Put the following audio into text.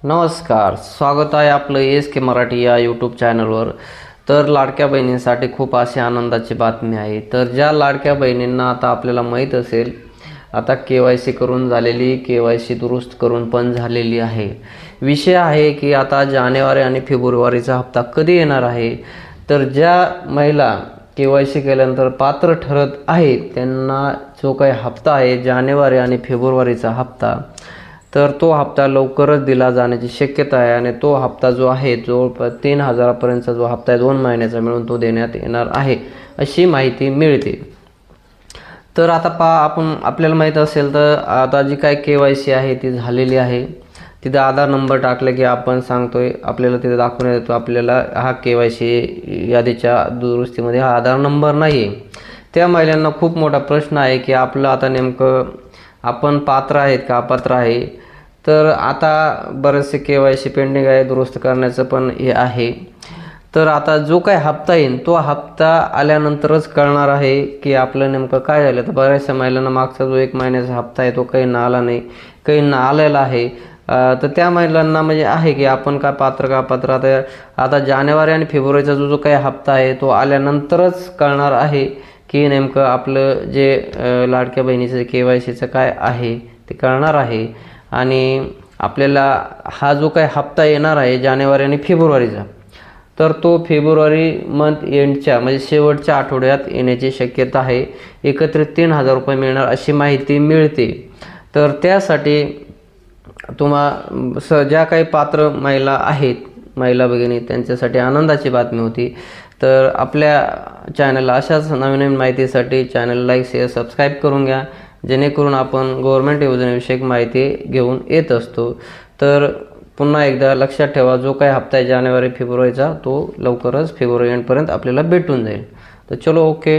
नमस्कार, स्वागत आहे आपलं SK मराठी या यूट्यूब चॅनलवर। तर लाडक्या बहिणींसाठी खूप अशी आनंदाची बातमी आहे। तर ज्या लाडक्या बहिणींना आता आपल्याला माहीत असेल, आता KYC करून झालेली, KYC दुरुस्त करून पण झालेली आहे। विषय आहे की आता जानेवारी आणि फेब्रुवारीचा हप्ता कधी येणार आहे। तर ज्या महिला KYC केल्यानंतर पात्र ठरत आहेत त्यांना जो काही हप्ता आहे जानेवारी आणि फेब्रुवारीचा हप्ता, तर तो हप्ता लवकरच दिला जाण्याची शक्यता आहे। आणि तो हप्ता जो आहे जवळपास 3000 पर्यंतचा जो हप्ता आहे 2 महिन्याचा मिळून तो देण्यात येणार आहे अशी माहिती मिळते। तर आता आपल्याला माहीत असेल तर आता जी काय KYC आहे ती झालेली आहे। तिथे आधार नंबर टाकले की आपण सांगतोय, आपल्याला तिथे दाखवण्यात येतो आपल्याला हा KYC यादीच्या दुरुस्तीमध्ये हा आधार नंबर नाही आहे। त्या महिलांना खूप मोठा प्रश्न आहे की आपलं आता नेमकं आपण पात्र आहेत का अपात्र आहे। तर आता बरेचसे KYC पेंडिंग आहे, दुरुस्त करण्याचं पण हे आहे। तर आता जो काही हप्ता येईल तो हप्ता आल्यानंतरच कळणार आहे की आपलं नेमकं काय झालं। तर बऱ्याचशा महिलांना मागचा जो 1 महिन्याचा हप्ता आहे तो काहींना आला नाही, काहींना आलेला आहे। तर त्या महिलांना म्हणजे आहे की आपण काय पात्र का अपात्र। आता जानेवारी आणि फेब्रुवारीचा जो काही हप्ता आहे तो आल्यानंतरच कळणार आहे की नेमकं आपलं जे लाडक्या बहिणीचं KYCचं काय आहे ते कळणार आहे। आणि आपल्याला हा जो काही हप्ता येणार आहे जानेवारी आणि फेब्रुवारीचा, तर तो फेब्रुवारी मंथ एंडच्या म्हणजे शेवटच्या आठवड्यात येण्याची शक्यता आहे। एकत्रित 3000 रुपये मिळणार अशी माहिती मिळते। तर त्यासाठी ज्या काही पात्र महिला आहेत, महिला भगिनी, त्यांच्यासाठी आनंदाची बातमी होती। तर आपल्या चॅनलला अशाच नवीन माहितीसाठी चॅनल लाईक शेअर सबस्क्राईब करून घ्या, जेणेकरून आपण गव्हर्नमेंट योजनेविषयक माहिती घेऊन येत असतो। तर पुन्हा एकदा लक्षात ठेवा, जो काही हप्ता आहे जानेवारी फेब्रुवारीचा तो लवकरच फेब्रुवारी एंडपर्यंत आपल्याला भेटून जाईल। तर चलो, ओके।